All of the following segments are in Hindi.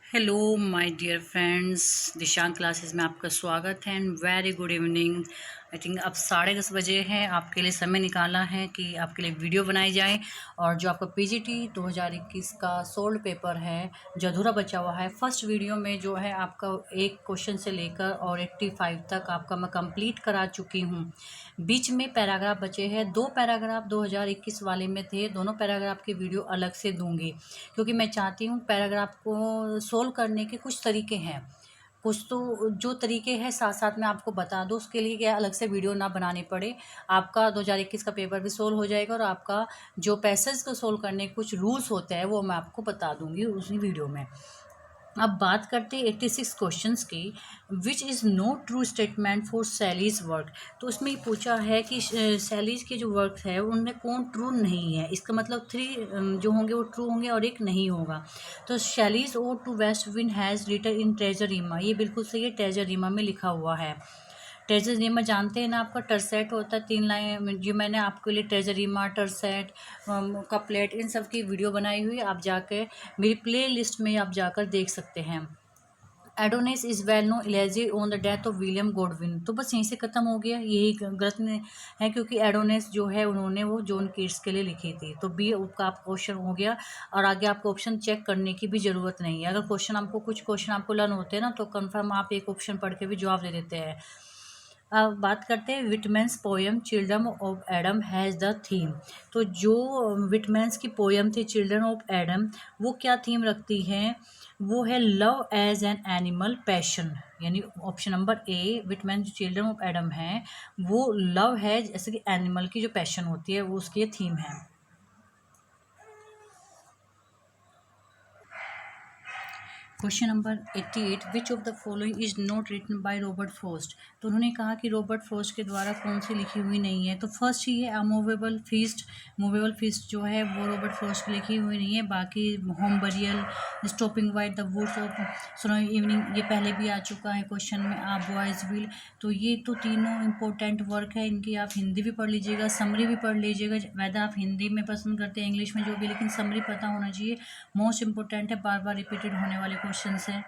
Hello my dear friends, Dishang classes में आपका स्वागत है and very good evening. I think अब 10:30 बजे हैं। आपके लिए समय निकाला है कि आपके लिए वीडियो बनाई जाए। और जो आपका पीजीटी 2021 का सोल्ड पेपर है जो अधूरा बचा हुआ है, फर्स्ट वीडियो में जो है आपका एक क्वेश्चन से लेकर और 85 तक आपका मैं कंप्लीट करा चुकी हूँ। बीच में पैराग्राफ बचे हैं, 2 पैराग्राफ 2021 वाले में थे। दोनों पैराग्राफ की वीडियो अलग से दूंगी क्योंकि मैं चाहती हूँ पैराग्राफ को सोल्व करने के कुछ तरीके हैं। कुछ तो जो तरीके हैं साथ साथ में आपको बता दूँ, उसके लिए क्या अलग से वीडियो ना बनानी पड़े। आपका 2021 का पेपर भी सोल्व हो जाएगा और आपका जो पैसेज को सोल्व करने के कुछ रूल्स होते हैं वो मैं आपको बता दूंगी उसी वीडियो में। अब बात करते हैं 86 क्वेश्चंस की। Which is no true statement for Shelley's work. तो उसमें ये पूछा है कि सैलीज के जो वर्क है उनमें कौन ट्रू नहीं है। इसका मतलब 3 जो होंगे वो ट्रू होंगे और एक नहीं होगा। तो Shelley's ode to west wind has written in ट्रेजरीमा, ये बिल्कुल सही है, ट्रेजरीमा में लिखा हुआ है। ट्रेजरीमा जानते हैं ना, आपका टरसेट होता है 3 लाइन, जो मैंने आपके लिए ट्रेजरीमा, टरसेट, कपलेट, इन सब की वीडियो बनाई हुई है। आप जाकर मेरी प्ले लिस्ट में आप जाकर देख सकते हैं। Adonis is well known elegy on the death of William Godwin. तो बस यहीं से ख़त्म हो गया, यही गलत है क्योंकि एडोनिस जो है उन्होंने वो जॉन कीट्स के लिए लिखी थी। तो बी का आप क्वेश्चन हो गया और आगे आपको ऑप्शन चेक करने की भी ज़रूरत नहीं है। अगर कुछ क्वेश्चन आपको लर्न होते हैं ना तो कन्फर्म आप एक ऑप्शन पढ़ के भी जवाब दे देते हैं। अब बात करते हैं Whitman's poem children of Adam has the theme. तो जो विटमेंस की पोयम थी चिल्ड्रन ऑफ एडम, वो क्या थीम रखती है? वो है love as an animal passion. यानी ऑप्शन नंबर ए, विटमेन जो चिल्ड्रन ऑफ एडम है वो लव है, जैसे कि एनिमल की जो पैशन होती है वो उसकी थीम है। Question number 88, which of the following is not written by Robert Frost. तो उन्होंने कहा कि रॉबर्ट फ्रॉस्ट के द्वारा कौन सी लिखी हुई नहीं है। तो फर्स्ट ही है a movable feast. Movable feast जो है वो रॉबर्ट फ्रॉस्ट की लिखी हुई नहीं है। बाकी home burial, stopping by the woods of snow evening, ये पहले भी आ चुका है क्वेश्चन में। आप बॉयज विल, तो ये तो तीनों इंपॉर्टेंट वर्क है। इनकी आप हिंदी भी पढ़ लीजिएगा, समरी भी पढ़ लीजिएगा, वैसे आप हिंदी में पसंद करते हैं इंग्लिश में जो भी, लेकिन समरी पता होना चाहिए। मोस्ट इंपॉर्टेंट है, बार बार रिपीटेड होने वाले क्वेश्चन है।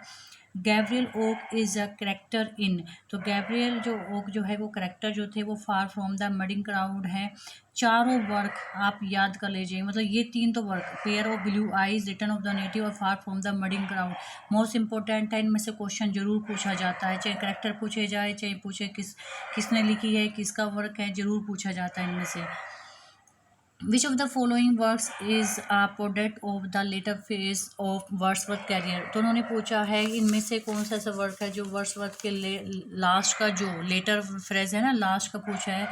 Gabriel Oak is a character in. तो गैब्रियल जो ओक जो है वो करेक्टर जो थे वो फार फ्रॉम द मडिंग क्राउड है। चारों वर्क आप याद कर लीजिए, मतलब ये 3 तो work, pair of blue eyes, return of the native और far from the madding crowd most important है। इनमें से क्वेश्चन जरूर पूछा जाता है, चाहे करेक्टर पूछे जाए चाहे पूछे किसने लिखी है, किसका वर्क है, जरूर पूछा जाता है इनमें से। Which of the following works is a product of the later phase of Wordsworth career। तो उन्होंने पूछा है इनमें से कौन सा ऐसा वर्क है जो वर्ड्सवर्थ के लास्ट का जो लेटर फ्रेज है ना, लास्ट का पूछा है।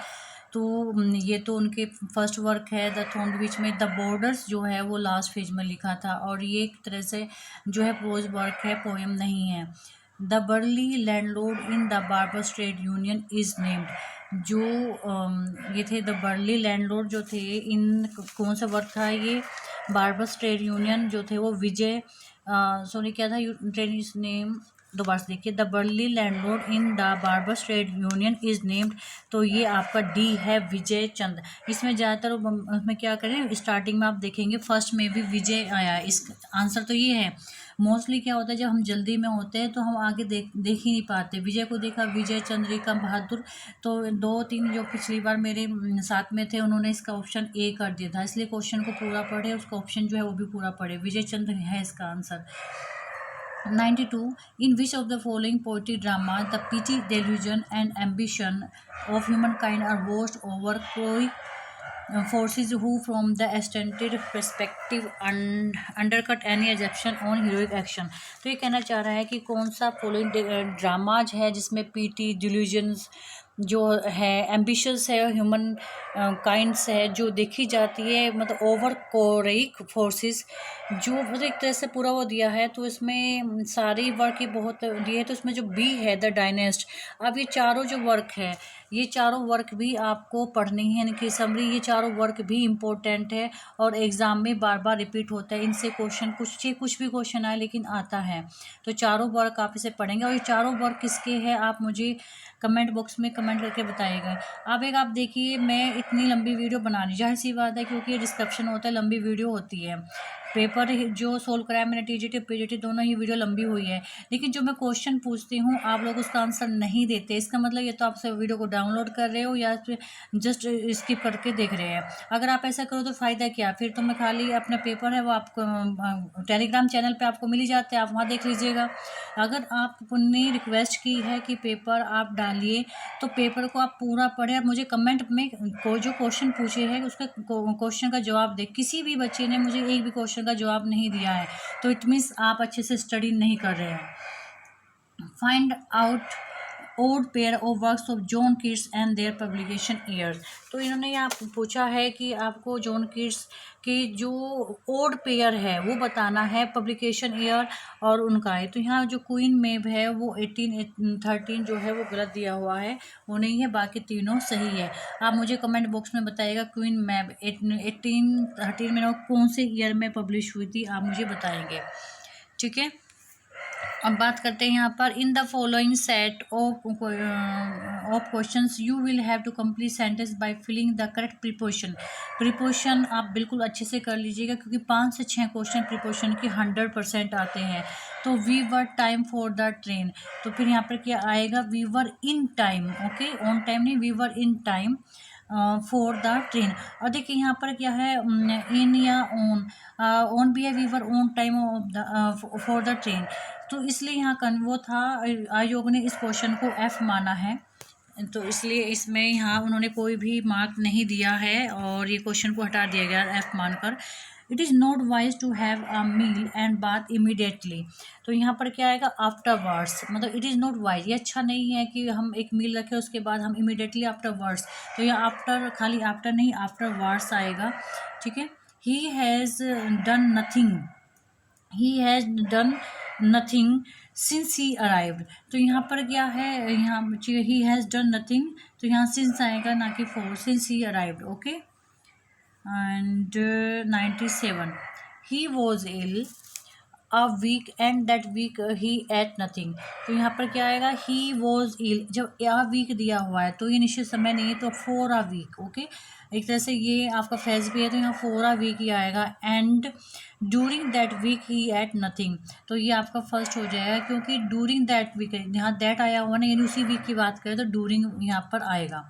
तो ये तो उनके फर्स्ट वर्क है द थॉर्न विच में द बॉर्डर्स जो है वो लास्ट फेज में लिखा था, और ये एक तरह से जो है प्रोज वर्क है, पोएम नहीं है। The barley landlord in the barber trade union is named. जो ये थे द बर्ली लैंडलॉर्ड जो थे, इन कौन सा वर्क था ये? बार्बर ट्रेड यूनियन जो थे वो विजय, सॉरी क्या था ट्रेड नेम, दोबारा से देखिए, the barley landlord in the barber trade union is named. तो ये आपका डी है, विजय चंद। इसमें ज़्यादातर उसमें क्या करें, स्टार्टिंग में आप देखेंगे फर्स्ट में भी विजय आया। इस आंसर तो ये है। मोस्टली क्या होता है जब हम जल्दी में होते हैं तो हम आगे देख ही नहीं पाते। विजय को देखा, विजय चंद्रिका बहादुर। तो 2-3 जो पिछली बार मेरे साथ में थे उन्होंने इसका ऑप्शन ए कर दिया था, इसलिए क्वेश्चन को पूरा पढ़े, उसका ऑप्शन जो है वो भी पूरा पढ़े। विजय चंद्र है इसका answer. 92, in which of the following poetry drama the pity, delusion and ambition of humankind are washed over forces who from the extended perspective undercut any assumption on heroic action। तो ये कहना चाह रहा है कि कौन सा फॉलोइंग ड्रामाज है जिसमें पीटी, डिल्यूजन्स जो है, एम्बिशंस है, ह्यूमन काइंड्स है जो देखी जाती है, मतलब ओवर कोरिक फोर्सेस जो मतलब एक तरह से पूरा वो दिया है। तो इसमें सारी वर्क ही बहुत दिए है। तो इसमें जो बी है द डायनेस्ट। अब ये चारों जो वर्क है, ये चारों वर्क भी आपको पढ़नी है, इनकी समरी, ये चारों वर्क भी इम्पोर्टेंट है और एग्ज़ाम में बार बार रिपीट होता है। इनसे क्वेश्चन कुछ भी क्वेश्चन आए लेकिन आता है। तो चारों वर्क आप इसे पढ़ेंगे और ये चारों वर्क किसके हैं आप मुझे कमेंट बॉक्स में कमेंट करके बताइएगा। अब एक आप देखिए, मैं इतनी लंबी वीडियो बना रही, जाहिर सी बात है क्योंकि ये डिस्क्रिप्शन होता है, लंबी वीडियो होती है। पेपर जो सोल्व कराया मैंने टीजीटी पीजीटी दोनों ही वीडियो लंबी हुई है, लेकिन जो मैं क्वेश्चन पूछती हूँ आप लोग उसका आंसर नहीं देते। इसका मतलब ये तो आप सब वीडियो को डाउनलोड कर रहे हो या फिर जस्ट स्किप करके देख रहे हैं। अगर आप ऐसा करो तो फ़ायदा क्या, फिर तो मैं खाली अपना पेपर है वो आपको टेलीग्राम चैनल पे आपको मिल ही जाते हैं, आप वहाँ देख लीजिएगा। अगर आपने रिक्वेस्ट की है कि पेपर आप डालिए तो पेपर को आप पूरा पढ़े और मुझे कमेंट में को जो क्वेश्चन पूछे हैं उसका क्वेश्चन का जवाब दे। किसी भी बच्चे ने मुझे एक भी क्वेश्चन का जवाब नहीं दिया है तो इट मीन्स आप अच्छे से स्टडी नहीं कर रहे हैं। Find out odd pair of works of John Keats and their publication year. तो इन्होंने यहाँ पूछा है कि आपको जॉन किट्स की जो ओड पेयर है वो बताना है, पब्लिकेशन ईयर और उनका है। तो यहाँ जो क्वीन मेब है वो 1813 जो है वो गलत दिया हुआ है, वो नहीं है, बाकी तीनों सही है। आप मुझे कमेंट बॉक्स में बताइएगा क्वीन मेब 1813 में कौन से ईयर में पब्लिश हुई थी, आप मुझे बताएंगे, ठीक है। अब बात करते हैं यहाँ पर in the following set of questions you will have to complete sentence by filling the correct preposition. Preposition आप बिल्कुल अच्छे से कर लीजिएगा क्योंकि 5 से 6 क्वेश्चन प्रीपोजिशन की 100% आते हैं। तो we were time for the train, तो फिर यहाँ पर क्या आएगा, we were in time, okay, on time नहीं, we were in time for the train. और देखिए यहाँ पर क्या है, इन या ऑन भी है, we were on time for the train, तो इसलिए यहाँ वो था, आयोग ने इस क्वेश्चन को एफ माना है, तो इसलिए इसमें यहाँ उन्होंने कोई भी मार्क नहीं दिया है और ये क्वेश्चन को हटा दिया गया एफ मानकर। It is not wise to have a meal and bath immediately, तो यहाँ पर क्या आएगा, आफ्टर वर्ड्स, मतलब इट इज़ नॉट वाइज, ये अच्छा नहीं है कि हम एक मील रखें उसके बाद हम इमीडिएटली आफ्टर वर्ड्स, तो यहाँ आफ्टर, खाली आफ्टर नहीं आफ्टर वर्ड्स आएगा, ठीक है। He has done nothing, he has done nothing since he arrived, तो यहाँ पर क्या है, यहाँ ही हैज़ डन नथिंग, तो यहाँ सिंस आएगा ना कि for, since he arrived, okay. And 97 he was ill a week and that week he ate nothing, तो यहाँ पर क्या आएगा, ही वॉज इल, जब अ वीक दिया हुआ है तो ये निश्चित समय नहीं है, तो फॉर अ वीक, ओके। एक तरह से ये आपका फ्रेज भी है तो यहाँ फॉर अ वीक ही आएगा। And during that week he ate nothing, तो ये आपका फर्स्ट हो जाएगा क्योंकि ड्यूरिंग दैट वीक, यहाँ दैट आया हुआ ना, यानी उसी वीक की बात करें तो ड्यूरिंग यहाँ पर आएगा।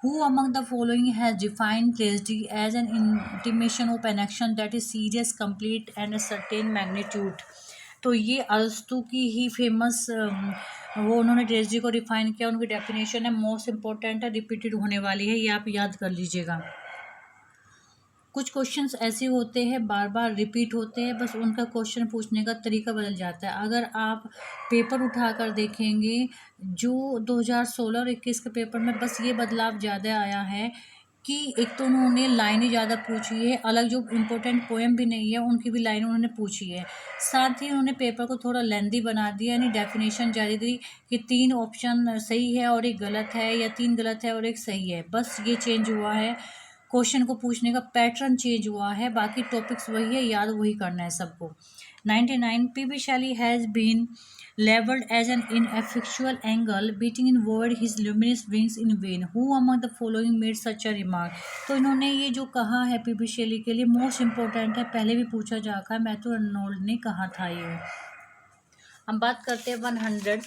Who among the following has defined tragedy as an intimation of an action that is serious, complete and a certain magnitude? तो ये अरस्तु की ही फेमस वो उन्होंने ट्रेजिडी को डिफाइन किया, उनकी डेफिनेशन है, मोस्ट इंपॉर्टेंट है, रिपीटेड होने वाली है, ये आप याद कर लीजिएगा। कुछ क्वेश्चंस ऐसे होते हैं बार बार रिपीट होते हैं, बस उनका क्वेश्चन पूछने का तरीका बदल जाता है। अगर आप पेपर उठाकर देखेंगे जो 2016 और 21 के पेपर में बस ये बदलाव ज़्यादा आया है कि एक तो उन्होंने लाइनें ज़्यादा पूछी है, अलग जो इम्पोर्टेंट पोएम भी नहीं है उनकी भी लाइनें उन्होंने पूछी है, साथ ही उन्होंने पेपर को थोड़ा लेंदी बना दिया, यानी डेफिनेशन ज़्यादा दी कि 3 ऑप्शन सही है और एक गलत है, या 3 गलत है और एक सही है, बस ये चेंज हुआ है, क्वेश्चन को पूछने का पैटर्न चेंज हुआ है, बाकी टॉपिक्स वही है, याद वही करना है सबको। 99 P Shelley has been labelled as an ineffectual angel beating in word his luminous wings in vain, who among the following made such a remark. तो इन्होंने ये जो कहा है पी शैली के लिए मोस्ट इंपॉर्टेंट है, पहले भी पूछा जा रहा है, मैं तो अर्नोल्ड ने कहा था ये। हम बात करते हैं 100।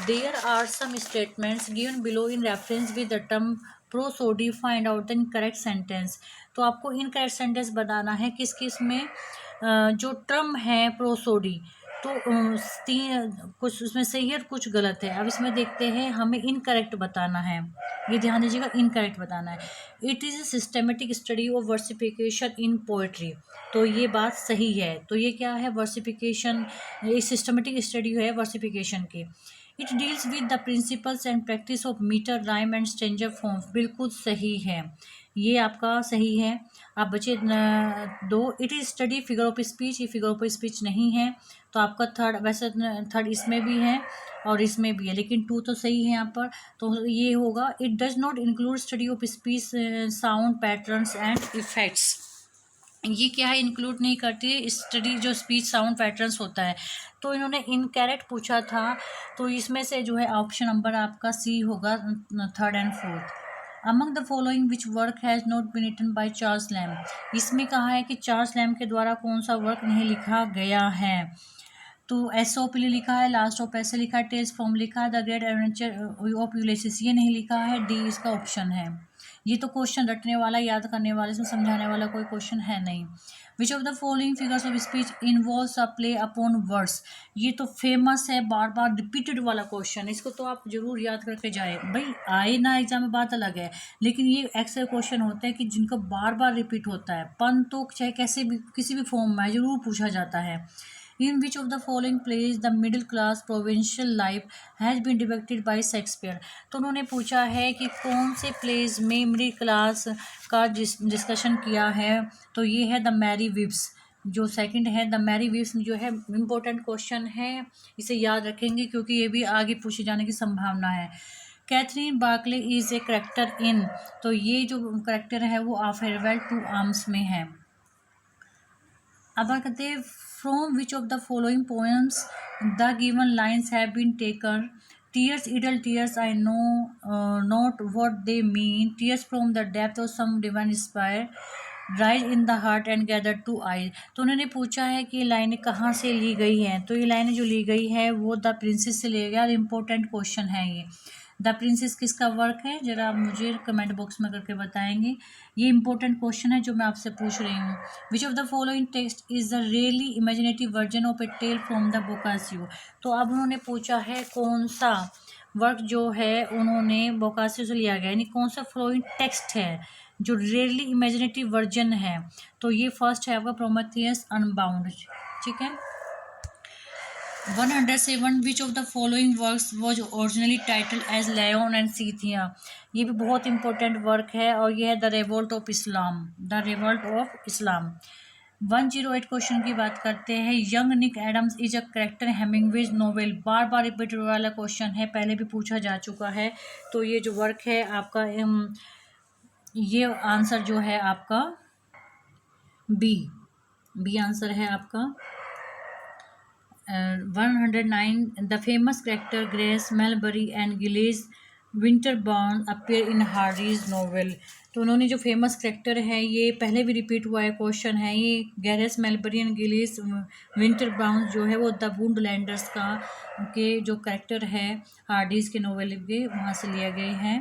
There are some statements given below in reference with the term prosody, find out the incorrect sentence. तो आपको इनकरेक्ट सेंटेंस बताना है किस किस में जो टर्म है प्रोसोडी, तो तीन कुछ उसमें सही है और कुछ गलत है। अब इसमें देखते हैं, हमें इनकरेक्ट बताना है, ये ध्यान दीजिएगा, इनकरेक्ट बताना है। It is a systematic study of versification in poetry, तो ये बात सही है, तो ये क्या है, वर्सिफिकेशन, ये सिस्टमेटिक स्टडी है वर्सिफिकेशन की। It deals with the principles and practice of metre, rhyme and stanza forms, बिल्कुल सही है, ये आपका सही है। आप बचे 2। It is study figure of speech, ये फिगर ऑफ स्पीच नहीं है, तो आपका थर्ड, वैसे थर्ड इसमें भी है और इसमें भी है, लेकिन 2 तो सही है यहाँ पर, तो ये होगा। It does not include study of speech, sound patterns and effects, ये क्या है, इंक्लूड नहीं करती है स्टडी जो स्पीच साउंड पैटर्न्स होता है। तो इन्होंने इनकरेक्ट पूछा था, तो इसमें से जो है ऑप्शन नंबर आपका सी होगा, 3rd and 4th। Among the following which work has not been written by Charles Lamb, इसमें कहा है कि चार्ल्स लैम्ब के द्वारा कौन सा वर्क नहीं लिखा गया है। तो एसओपी लिखा है, लास्ट ऑफ पैसे लिखा है, टेल्स फ्रॉम लिखा है, the great adventure of Ulysses ये नहीं लिखा है, डी इसका ऑप्शन है। ये तो क्वेश्चन रटने वाला, याद करने वाले, इसमें समझाने वाला कोई क्वेश्चन है नहीं। विच of the following figures of speech involves a play upon words, ये तो फेमस है, बार बार रिपीटेड वाला क्वेश्चन, इसको तो आप जरूर याद करके जाए। भाई आए ना एग्जाम में बात अलग है, लेकिन ये ऐसे क्वेश्चन होते हैं कि जिनको बार बार रिपीट होता है, पन तो चाहे कैसे भी किसी भी फॉर्म में जरूर पूछा जाता है। In which of the following plays the middle class provincial life has been depicted by Shakespeare, तो उन्होंने पूछा है कि कौन से प्लेज में मिडिल क्लास का डिस्कशन किया है, तो ये है द मैरी विव्स, जो सेकंड है द मैरी विव्स, जो है इम्पोर्टेंट क्वेश्चन है, इसे याद रखेंगे क्योंकि ये भी आगे पूछे जाने की संभावना है। Catherine Barkley is a character in, तो ये जो करेक्टर है वो आ फेयरवेल टू आर्म्स में है। अब बात करते हैं from which of the following poems the given lines have been taken, tears idle tears I know not what they mean, tears from the depth of some divine inspire, rise in the heart and gather to eye, तो उन्होंने पूछा है कि ये लाइनें कहाँ से ली गई हैं, तो ये लाइनें जो ली गई है वो द प्रिंसेस से ले गया, और इम्पोर्टेंट क्वेश्चन है ये। द प्रिंसेस किसका वर्क है, जरा आप मुझे कमेंट बॉक्स में करके बताएंगे, ये इंपॉर्टेंट क्वेश्चन है जो मैं आपसे पूछ रही हूँ। Which of the following text is the really imaginative version of a tale from the Boccaccio, तो अब उन्होंने पूछा है कौन सा वर्क जो है उन्होंने बोकासियो से लिया गया, यानी कौन सा फॉलोइंग टेक्स्ट है जो रियली इमेजिनेटिव वर्जन है, तो ये फर्स्ट है आपका प्रोमेथियस अनबाउंड, ठीक है। 107 which of the following works was originally title as Laon and Cythna, ये भी बहुत इंपॉर्टेंट वर्क है और ये है the revolt of Islam, the revolt of Islam. 108 question की बात करते हैं, young Nick Adams is a character Hemingway's novel, बार बार रिपीट वाला क्वेश्चन है, पहले भी पूछा जा चुका है, तो ये जो वर्क है आपका ये आंसर जो है आपका बी आंसर है आपका। 109 the famous character Grace Melbury and Giles Winterborne appear in Hardy's novel, तो उन्होंने जो फेमस करेक्टर है ये पहले भी रिपीट हुआ है क्वेश्चन है, ये गैरेस मेलबरी एंड गिलेज विंटरबॉर्न जो है वो द वुंडलैंडर्स का के जो करेक्टर है हार्डीज के नोवेल के वहाँ से लिए गए हैं।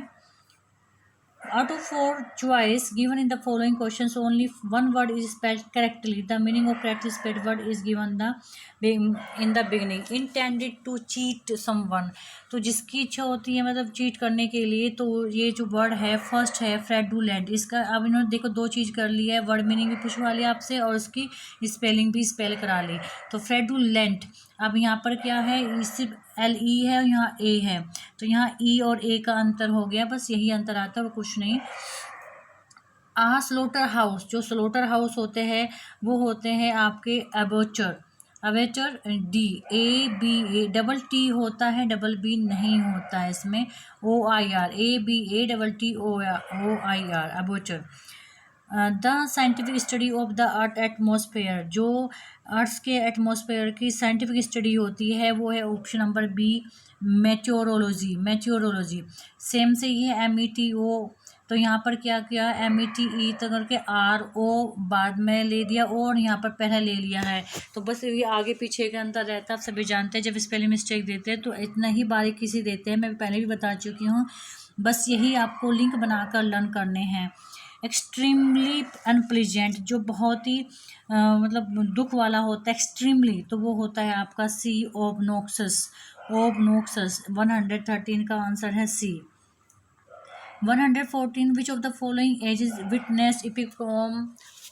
Out of 4 choice given in the following questions, only one word is spelled correctly. The meaning of correctly spelled word is given in the beginning. Intended to cheat someone. तो जिसकी इच्छा होती है मतलब चीट करने के लिए, तो ये जो वर्ड है फर्स्ट है फ्रेडुलेंट, इसका अब इन्होंने देखो दो चीज़ कर ली है, वर्ड मीनिंग भी पूछवा लिया आपसे और उसकी स्पेलिंग भी स्पेल करा ली, तो फ्रेडुलेंट। अब यहाँ पर क्या है, सिर्फ LE है और यहाँ A है, तो यहाँ E और A का अंतर हो गया, बस यही अंतर आता है और कुछ नहीं। स्लोटर हाउस, जो स्लोटर हाउस होते हैं वो होते हैं आपके अबोचर D ABA, डबल T होता है, डबल B नहीं होता है इसमें, OIR ABA double T OIR अबोचर। The scientific study of the earth atmosphere, जो अर्थ के एटमॉस्फेयर की साइंटिफिक स्टडी होती है वो है ऑप्शन नंबर B मेट्योरोलॉजी। सेम से ये METO, तो यहाँ पर क्या किया METE तक करके RO बाद में ले दिया और यहाँ पर पहले ले लिया है, तो बस ये आगे पीछे का अंतर रहता है, आप सभी जानते हैं जब स्पेलिंग मिस्टेक देते हैं तो इतना ही बारीकी से देते हैं, मैं पहले भी बता चुकी हूँ, बस यही आपको लिंक बनाकर लर्न करने हैं। एक्सट्रीमली अनप्लीजेंट, जो बहुत ही मतलब दुख वाला होता है एक्सट्रीमली, तो वो होता है आपका C ऑबनॉक्सस 113 का आंसर है C। 114 which of the following ages witness epic form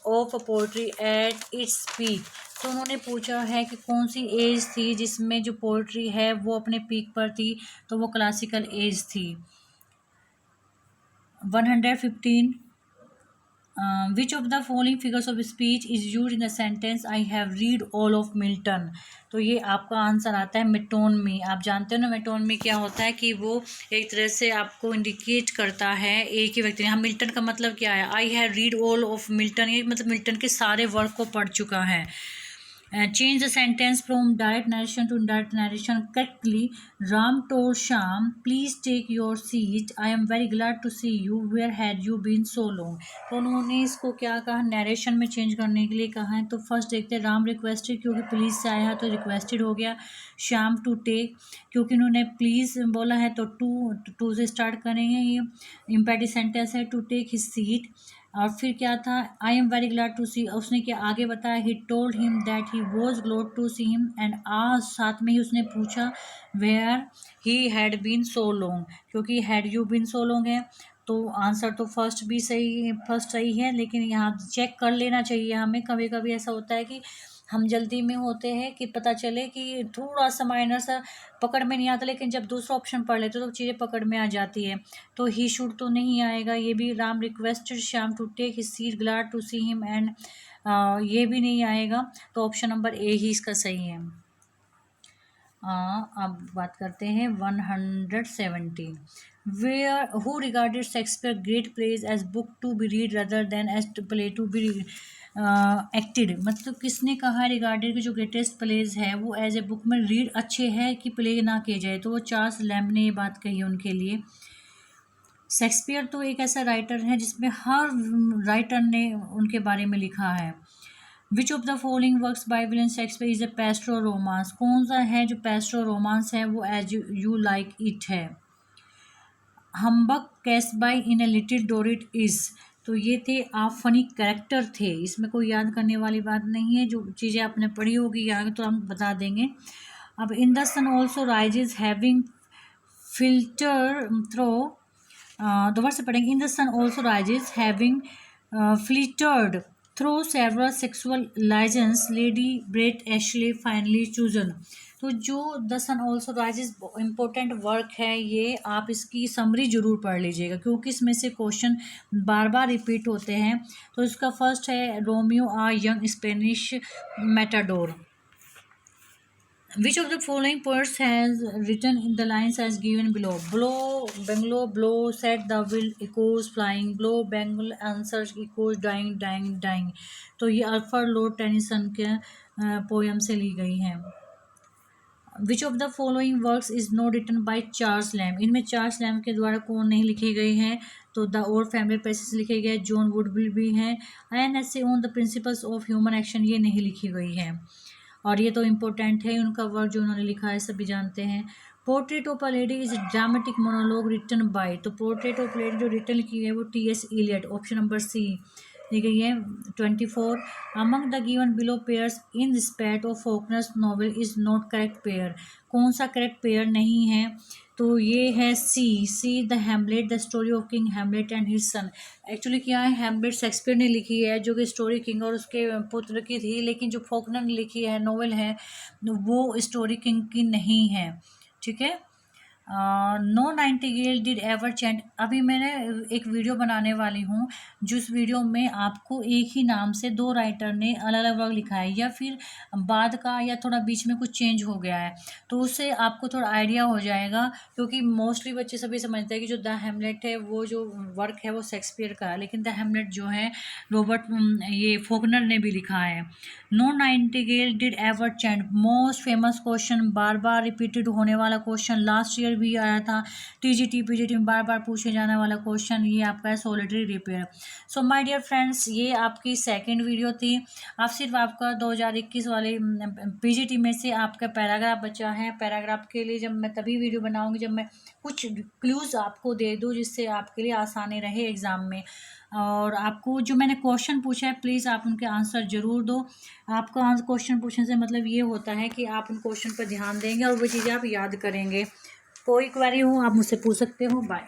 of poetry at its peak, तो उन्होंने पूछा है कि कौन सी एज थी जिसमें जो पोएट्री है वो अपने पीक पर थी, तो वो क्लासिकल एज थी। 115 विच of the following figures of speech is use in the sentence I have read all of Milton, तो ये आपका आंसर आता है मेटोनमी। आप जानते हो ना मेटोनमी क्या होता है कि वो एक तरह से आपको इंडिकेट करता है एक ही व्यक्ति। यहाँ मिल्टन का मतलब क्या है, I have read all of Milton, ये मतलब मिल्टन के सारे वर्क को पढ़ चुका है। Change the sentence from direct narration to indirect narration correctly. Ram told Sham, please take your seat. I am very glad to see you. Where had you been so long? तो उन्होंने इसको क्या कहा, नरेशन में चेंज करने के लिए कहा है. तो फर्स्ट देखते हैं, राम रिक्वेस्टेड, क्योंकि प्लीज़ से आया है तो रिक्वेस्टेड हो गया. श्याम टू टेक, क्योंकि उन्होंने प्लीज़ बोला है तो टू से स्टार्ट करेंगे. ये इम्पेटिव सेंटेंस है, टू टेक हिज सीट. और फिर क्या था, I am very glad to see, उसने क्या आगे बताया, he told him that he was glad to see him and आज साथ में ही उसने पूछा where he had been so long, क्योंकि had you been so long है. तो आंसर तो फर्स्ट भी सही, फर्स्ट सही है, लेकिन यहाँ चेक कर लेना चाहिए हमें. कभी कभी ऐसा होता है कि हम जल्दी में होते हैं कि पता चले कि थोड़ा सा माइनर सा पकड़ में नहीं आता, लेकिन जब दूसरा ऑप्शन पढ़ लेते तो चीज़ें पकड़ में आ जाती है. तो ही शुड तो नहीं आएगा. ये भी Ram requested Shyam to take his seat, glad to see him एंड ये भी नहीं आएगा. तो ऑप्शन नंबर ए ही इसका सही है. अब बात करते हैं 170. Where who regarded Shakespeare great plays as book to be read rather than as play to be acted. मतलब किसने कहा रिगार्डेड कि जो ग्रेटेस्ट प्लेज है वो एज ए बुक में रीड अच्छे है कि प्ले ना किए जाए. तो वो चार्ल्स लैम्ब ने ये बात कही उनके लिए. शेक्सपियर तो एक ऐसा राइटर है जिसमें हर राइटर ने उनके बारे में लिखा है. Which of the following works by William Shakespeare is a pastoral romance. कौन सा है जो पेस्ट्रो रोमांस है, वो एज यू लाइक इट है. Humbug cast by in a Little Dorrit is. तो ये थे आप फनी कैरेक्टर थे, इसमें कोई याद करने वाली बात नहीं है. जो चीज़ें आपने पढ़ी होगी आगे तो हम बता देंगे. अब in the sun also rises having filter throw, दोबारा से पढ़ेंगे. In the sun also rises having filtered through several sexual liaisons, Lady Brett Ashley finally chosen. तो जो the sun also rises important work है, ये आप इसकी समरी जरूर पढ़ लीजिएगा क्योंकि इसमें से क्वेश्चन बार बार रिपीट होते हैं. तो इसका फर्स्ट है Romeo a young Spanish matador. Which of the following poets has written in the lines as given below? Blow, bangle, blow, set the wind, echoes flying, blow, bangle, answers, echoes, dying, dying, dying. तो ये अल्फ्रेड लॉर्ड टेनिसन के पोयम से ली गई है. Which of the following works is not written by Charles Lamb. इनमें चार्ल्स लैम्ब के द्वारा कौन नहीं लिखी गई है. तो द और फैमिली पैसेज लिखे गए, जॉन वुडविल भी हैं. An essay on the principles of human action, ये नहीं लिखी गई है. और ये तो इम्पोर्टेंट है, उनका वर्क जो उन्होंने लिखा है सभी जानते हैं. Portrait of a lady is dramatic monologue written by. तो पोर्ट्रेट ऑफ लेडी जो रिटन की है वो T S. Eliot, option number C दी गई है. 24. Among the given below pairs in respect of Faulkner's novel is not correct pair. कौन सा करेक्ट पेयर नहीं है. तो ये है C the Hamlet, the story of king Hamlet and his son. Actually क्या है, हैमलेट शेक्सपियर ने लिखी है जो कि स्टोरी किंग और उसके पुत्र की थी, लेकिन जो फॉकनर ने लिखी है नोवेल है वो स्टोरी किंग की नहीं है. ठीक है. No nightingale did ever chant. अभी मैंने एक वीडियो बनाने वाली हूँ जिस वीडियो में आपको एक ही नाम से दो राइटर ने अलग अलग वर्क लिखा है या फिर बाद का या थोड़ा बीच में कुछ चेंज हो गया है, तो उससे आपको थोड़ा आइडिया हो जाएगा. क्योंकि मोस्टली बच्चे सभी समझते हैं कि जो द हैमलेट है वो जो वर्क है वो शेक्सपियर का है, लेकिन द हैमलेट जो है रॉबर्ट ये फॉकनर ने भी लिखा है. No nightingale did ever chant, most famous question, बार बार रिपीटेड होने वाला क्वेश्चन, लास्ट ईयर भी आया था टीजीटी पीजीटी में बार बार पूछे जाने वाला क्वेश्चन. ये आपका है solitary reaper. So my dear friends, ये आपकी सेकंड वीडियो थी. आप सिर्फ आपका 2021 वाले पीजीटी में से आपका पैराग्राफ बचा है. पैराग्राफ के लिए जब मैं तभी वीडियो बनाऊंगी जब मैं कुछ क्लूज आपको दे दूँ जिससे आपके लिए आसानी रहे एग्ज़ाम में. और आपको जो मैंने क्वेश्चन पूछा है प्लीज़ आप उनके आंसर ज़रूर दो. आपका क्वेश्चन पूछने से मतलब ये होता है कि आप उन क्वेश्चन पर ध्यान देंगे और वो चीज़ें आप याद करेंगे. कोई क्वेरी हो आप मुझसे पूछ सकते हो. बाय.